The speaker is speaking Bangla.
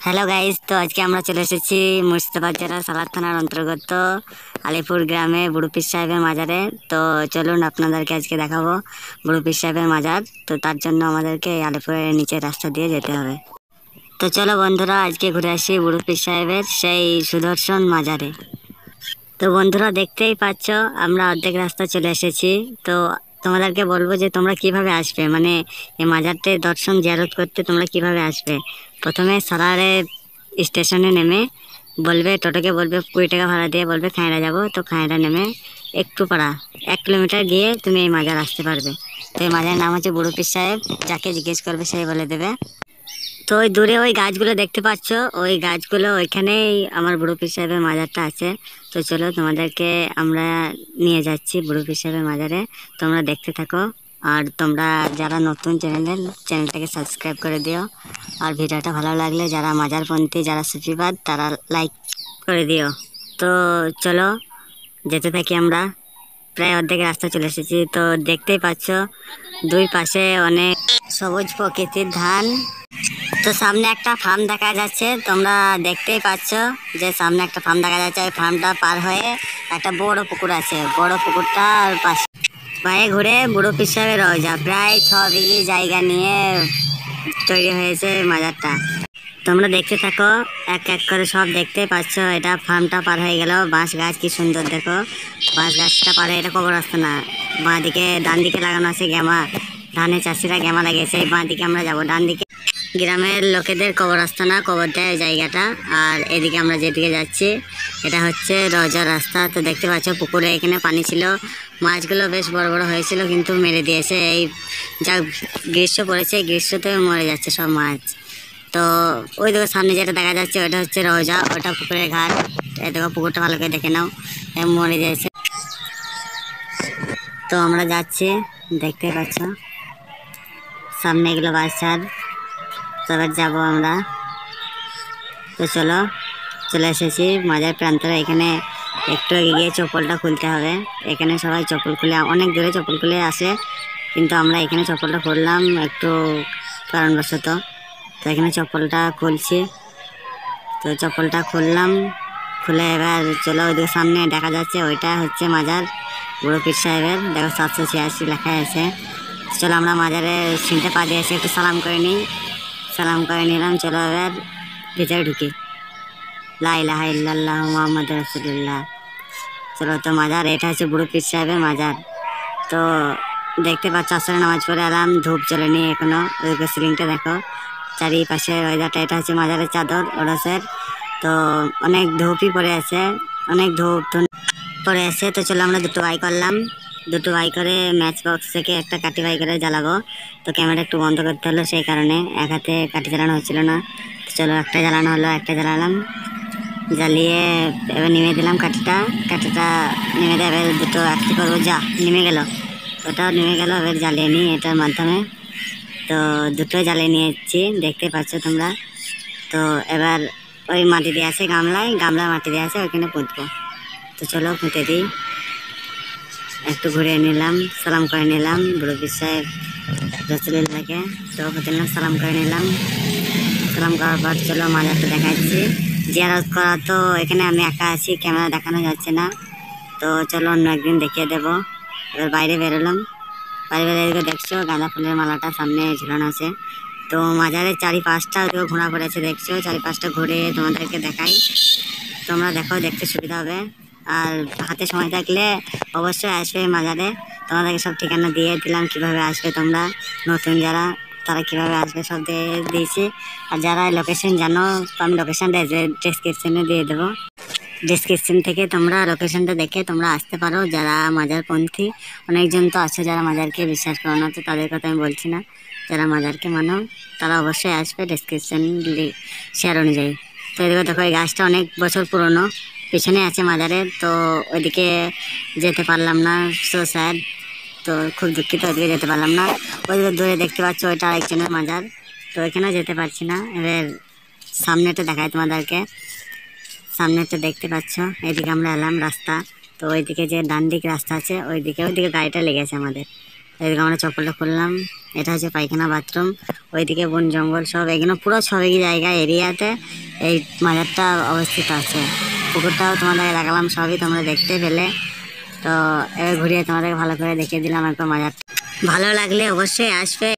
হ্যালো গাইস, তো আজকে আমরা চলে এসেছি মুর্শিদাবাদ জেলার সালার থানার অন্তর্গত আলিপুর গ্রামে বুড়ো পীর সাহেবের মাজারে। তো চলুন আপনাদেরকে আজকে দেখাবো বুড়ো পীর সাহেবের মাজার। তো তার জন্য আমাদেরকে এই আলিপুরের নিচের রাস্তা দিয়ে যেতে হবে। তো চলো বন্ধুরা, আজকে ঘুরে আসি বুড়ো পীর সাহেবের সেই সুদর্শন মাজারে। তো বন্ধুরা, দেখতেই পাচ্ছ আমরা অর্ধেক রাস্তা চলে এসেছি। তো তোমাদেরকে বলবো যে তোমরা কিভাবে আসবে, মানে এই মাজারতে দর্শন জিয়ারত করতে তোমরা কিভাবে আসবে। প্রথমে সালারে স্টেশনে নেমে বলবে, টোটোকে বলবে 20 টাকা ভাড়া দিয়ে বলবে খাঁড়া যাব। তো খাঁড়া নেমে একটু পাড়া 1 কিলোমিটার গিয়ে তুমি এই মাজার আসতে পারবে। তো এই মাজারের নাম হচ্ছে বুড়ো পীর সাহেব। যাকে জিজ্ঞেস করবে সেই বলে দেবে। তো ওই দূরে ওই গাছগুলো দেখতে পাচ্ছ, ওই গাছগুলো ওইখানেই আমার বুড়ো পীর সাহেবের মাজারটা আছে। তো চলো তোমাদেরকে আমরা নিয়ে যাচ্ছি বুড়ো পীর সাহেবের মাজারে, তোমরা দেখতে থাকো। আর তোমরা যারা নতুন চ্যানেলটাকে সাবস্ক্রাইব করে দিও। আর ভিডিওটা ভালো লাগলে যারা মাজারপন্থী, যারা সুফিবাদ, তারা লাইক করে দিও। তো চলো যেতে থাকি আমরা। প্রায় অর্ধেক রাস্তা চলে এসেছি। তো দেখতেই পাচ্ছ দুই পাশে অনেক সবুজ প্রকৃতির ধান। তো সামনে একটা ফার্ম দেখা যাচ্ছে, তোমরা দেখতেই পাচ্ছ যে সামনে একটা ফার্ম দেখা যাচ্ছে। ওই ফার্মটা পার হয়ে একটা বড় পুকুর আছে, বড় পুকুরটার পাশে পায়ে ঘুরে বুড়ো পীর সাহেবের রওজা। প্রায় 6 বিঘি জায়গা নিয়ে তৈরি হয়েছে মাজারটা। তোমরা দেখতে থাকো, এক এক করে সব দেখতেই পাচ্ছ। এটা ফার্মটা পার হয়ে গেল, বাঁশ গাছ কি সুন্দর দেখো। বাঁশ গাছটা পার হয়ে এটা কবর রাস্তা না, বাঁ দিকে ডান দিকে লাগানো আছে গ্যামা। ধানের চাষিরা গ্যামা লাগিয়েছে। বাঁ দিকে আমরা যাবো, ডান দিকে গ্রামের লোকেদের কবরস্থানা, কবর দেয় জায়গাটা। আর এদিকে আমরা যেদিকে যাচ্ছি এটা হচ্ছে রজার রাস্তা। তো দেখতে পাচ্ছ পুকুরে এখানে পানি ছিল, মাছগুলো বেশ বড় বড় হয়েছিল কিন্তু মেরে দিয়েছে। এই যা গ্রীষ্ম পড়েছে, গ্রীষ্মতে মরে যাচ্ছে সব মাছ। তো ওই দেখো সামনে যেটা দেখা যাচ্ছে ওটা হচ্ছে রওজা, ওটা পুকুরের ঘাট। এই দেখো পুকুরটা ভালো করে দেখে নাও, মরে যাচ্ছে। তো আমরা যাচ্ছি, দেখতে পাচ্ছ সামনে এগুলো বাচ্চার, তবে যাবো আমরা। তো চলো চলে এসেছি মাজার প্রান্তরে। এখানে একটু এগিয়ে চপ্পলটা খুলতে হবে। এখানে সবাই চপ্পল খুলে, অনেক দূরে চপ্পল খুলে আসে, কিন্তু আমরা এখানে চপ্পলটা খুললাম একটু কারণবশত। তো এখানে চপ্পলটা খুলছি। তো চপ্পলটা খুললাম, খুলে এবার চলো ওইদিকে সামনে দেখা যাচ্ছে ওইটা হচ্ছে মাজার বুড়ো পীর সাহেবের। দেখো 786 লেখা আছে। চলো আমরা মাজারে সিনটা পা দিয়েছি, একটু সালাম করে নিই। সালাম করে নিলাম, চলো এবার ভিতরে ঢুকি। লা ইলাহা ইল্লাল্লাহ মুহাম্মাদুর রাসূলুল্লাহ। চলো তো মাজার, এটা হচ্ছে বুড়ো পীর সাহেবের মাজার। তো দেখতে পাচ্ছ আসলে নামাজ পড়ে এলাম, ধূপ জ্বলেনি এখনো। ওইদিকে সিলিংটা দেখো, চারিপাশে ওয়েদারটা। এটা হচ্ছে মাজারের চাদর ওরসের। তো অনেক ধূপই পড়ে আছে, অনেক ধূপ পড়ে আছে। তো চলো আমরা দুটো বাই করলাম, দুটো বাই করে ম্যাচ বক্স থেকে একটা কাঠি বাই করে জ্বালাবো। তো ক্যামেরা একটু বন্ধ করতে হলো, সেই কারণে এক হাতে কাঠি জ্বালানো হচ্ছিল না। তো চলো একটা জ্বালানো হলো, একটা জ্বালালাম, জ্বালিয়ে এবার নেমে দিলাম কাঠিটা। কাঠিটা নেমে দেবে, দুটো একটি করবো, যা নেমে গেল, ওটাও নেমে গেল। এবার জ্বালিয়ে নিই এটার মাধ্যমে। তো দুটো জ্বালিয়ে নিয়েছি, দেখতে পাচ্ছ তোমরা। তো এবার ওই মাটি দিয়ে আছে গামলায়, গামলার মাটি দিয়ে আছে, ওইখানে পুঁতবো। তো চলো পুঁতে দিই। একটু ঘুরে নিলাম, সালাম করে নিলাম বুড়ো পীর সাহেব রাসূলুল্লাহকে। তো প্রতিদিন সালাম করে নিলাম। সালাম করার পর চলো মাজারটা দেখাচ্ছি। জিয়ারত করা তো এখানে আমি একা আছি, ক্যামেরা দেখানো যাচ্ছে না। তো চলো অন্য একদিন দেখিয়ে দেবো। এবার বাইরে বেরোলাম, বাইরে বেরিয়ে দেখছো গাঁদা ফুলের মালাটা সামনে ঝুলানো আছে। তো মাজারের চারিপাশটা ঘোরা পড়েছে, দেখছো চারিপাশটা ঘুরে তোমাদেরকে দেখাই। তোমরা দেখো, দেখতে সুবিধা হবে। আর হাতে সময় থাকলে অবশ্যই আসবে মাজারে। তোমাদেরকে সব ঠিকানা দিয়ে দিলাম, কিভাবে আসবে তোমরা নতুন যারা, তারা কিভাবে আসবে সব দিয়ে দিয়েছি। আর যারা লোকেশন জানো, তো আমি লোকেশনটা ডেসক্রিপশনে দিয়ে দেবো। ডেসক্রিপশন থেকে তোমরা লোকেশনটা দেখে তোমরা আসতে পারো। যারা মাজারপন্থী, অনেকজন তো আছে যারা মাজারকে বিশ্বাস করো না, তো তাদের কথা আমি বলছি না। যারা মাজারকে মানো তারা অবশ্যই আসবে ডেসক্রিপশন শেয়ার অনুযায়ী। তো এদিকে দেখো এই গাছটা অনেক বছর পুরনো, পেছনে আছে মাজারের। তো ওইদিকে যেতে পারলাম না, সো স্যাড। তো খুব দুঃখিত, ওইদিকে যেতে পারলাম না। ওইদিকে দূরে দেখতে পাচ্ছ ওইটা আরেকজনের মাজার। তো ওইখানেও যেতে পারছি না। এবার সামনেটা দেখায় তোমাদেরকে, সামনেটা দেখতে পাচ্ছ। এদিকে আমরা এলাম রাস্তা। তো ওইদিকে যে ডান দিক রাস্তা আছে, ওইদিকে গাড়িটা লেগেছে আমাদের। এদিকে আমরা চপ্পলটা খুললাম। এটা হচ্ছে পায়খানা বাথরুম, ওইদিকে বন জঙ্গল সব, এগুলো পুরো সবই জায়গা এরিয়াতে এই মাজারটা অবস্থিত আছে। পুকুরটাও তোমাদের দেখালাম, সবই তোমরা দেখতে পেলে। তো এবার ঘুরিয়ে তোমাদের ভালো করে দেখিয়ে দিলাম একবার মাজারটা। ভালো লাগলে অবশ্যই আসবে।